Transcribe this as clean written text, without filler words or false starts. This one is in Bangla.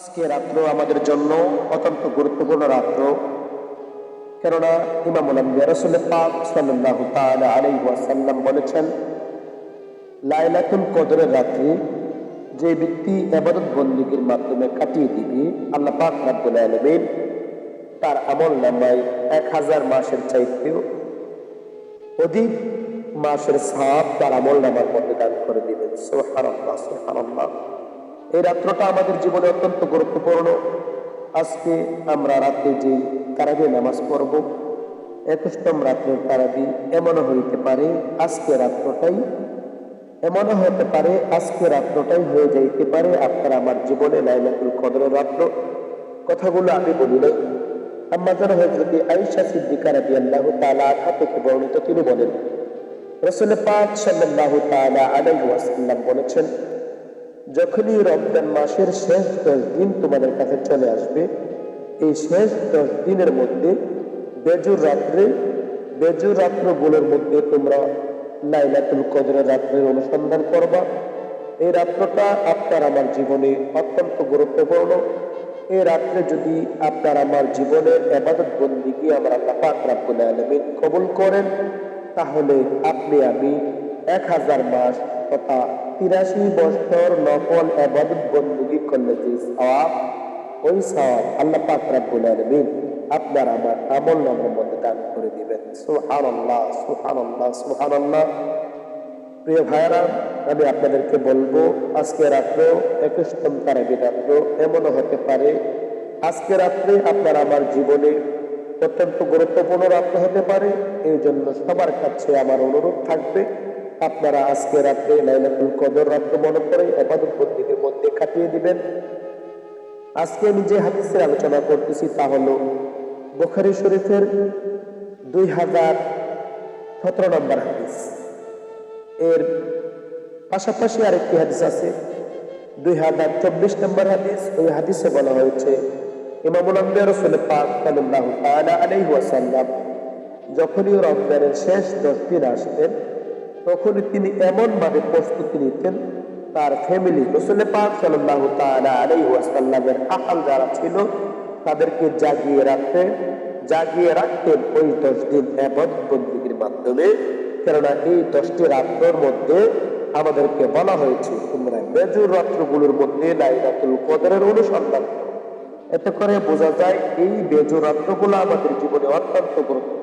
আজকে রাত্র আমাদের জন্য অত্যন্ত গুরুত্বপূর্ণ রাত্র। কেননা ইমামুল আম্বিয়া রাসূল পাক সাল্লাল্লাহু তাআলা আলাইহি ওয়াসাল্লাম বলেছেন, লাইলাতুল কদরের রাত্রি যে ব্যক্তি ইবাদত বন্দেগীর মাধ্যমে কাটিয়ে দিবে, আল্লাহ পাক রব্বুল আলামিন তার আমলনামায় 1000 মাসের চাইতেও অধিক মাসের সওয়াব তার আমলনামার মধ্যে দান করে দিবেন। সুবহানাল্লাহ, সুবহানাল্লাহ। এই রাত্রটা আমাদের জীবনে অত্যন্ত গুরুত্বপূর্ণ। আজকে আমরা রাতে যে তারাবি নামাজ পড়ব, 21তম রাত্রের তারাবি এমনও হইতে পারে আজকে রাত্রটাই হয়ে যাইতে পারে আপনার আমার জীবনে লাইলাতুল কদরের রাত্র। কথাগুলো আমি বলি নাই, আম্মা জান হযরত আয়েশা সিদ্দিকা রাদিয়াল্লাহু তাআলা আনহা থেকে বর্ণিত, তিনি বলেন, রাসূল পাক সাল্লাল্লাহু তাআলা আলাইহি ওয়াসাল্লাম বলেছেন, যখনই রমজান মাসের শেষ 10 দিন তোমাদের কাছে চলে আসবে, এই শেষ 10 দিনের মধ্যে বেজুর রাত্রগুলোর মধ্যে তোমরা লাইলাতুল কদরের রাত্রের অনুসন্ধান করবা। এই রাত্রটা আপনার আমার জীবনে অত্যন্ত গুরুত্বপূর্ণ। এই রাত্রে যদি আপনার আমার জীবনের ইবাদত বন্দেগী আমার আল্লাহ পাক রব্বুল আলামিন কবুল করেন, তাহলে আপনি আমি 1000 মাস তথা 83 বছর নফল ইবাদত বন্দেগী করলে যে সওয়াব, ওই সওয়াব আল্লাহ পাক রব্বুল আলামিন আপনার আমার আমলনামার মধ্যে দান করে দিবেন। সুবহানাল্লাহ, সুবহানাল্লাহ, সুবহানাল্লাহ। প্রিয় ভাইরা, আমি আপনাদেরকে বলবো, আজকে রাত্র 21তম তারাবি রাত্র এমনও হতে পারে আজকে রাত্রে আপনার আমার জীবনে অত্যন্ত গুরুত্বপূর্ণ রাত্র হতে পারে। এই জন্য সবার কাছে আমার অনুরোধ থাকবে, আপনারা আজকে রাত্রে লাইলাতুল কদর রাত্র মনে করে ইবাদত বন্দেগীর মধ্যে কাটিয়ে দিবেন। আজকে আমি যে হাদিসের আলোচনা করতেছি তা হলো বুখারী শরীফের 2017 নম্বর হাদিস। এর পাশাপাশি আরেকটি হাদিস আছে 2024 নম্বর হাদিস। ওই হাদিসে বলা হয়েছে, ইমামুল আম্বিয়া রাসূল পাক সাল্লাল্লাহু তাআলা আলাইহি ওয়াসাল্লাম যখনই রমজানের শেষ 10 দিন আসতেন, তখনই তিনি এমন ভাবে প্রস্তুতি নিতেন, তার ফ্যামিলি রাসূল পাক সাল্লাল্লাহু তাআলা আলাইহি ওয়াসাল্লামের আহল যারা ছিল তাদেরকে জাগিয়ে রাখতেন ওই 10 দিন ইবাদত বন্দেগীর মাধ্যমে। কেননা এই 10টি রাত্রের মধ্যে আমাদেরকে বলা হয়েছে, তোমরা বেজুর রাত্রগুলোর মধ্যে লাইলাতুল কদরের অনুসন্ধান করো। এতে করে বোঝা যায় এই বেজুর রাত্রগুলো আমাদের জীবনে অত্যন্ত গুরুত্ব।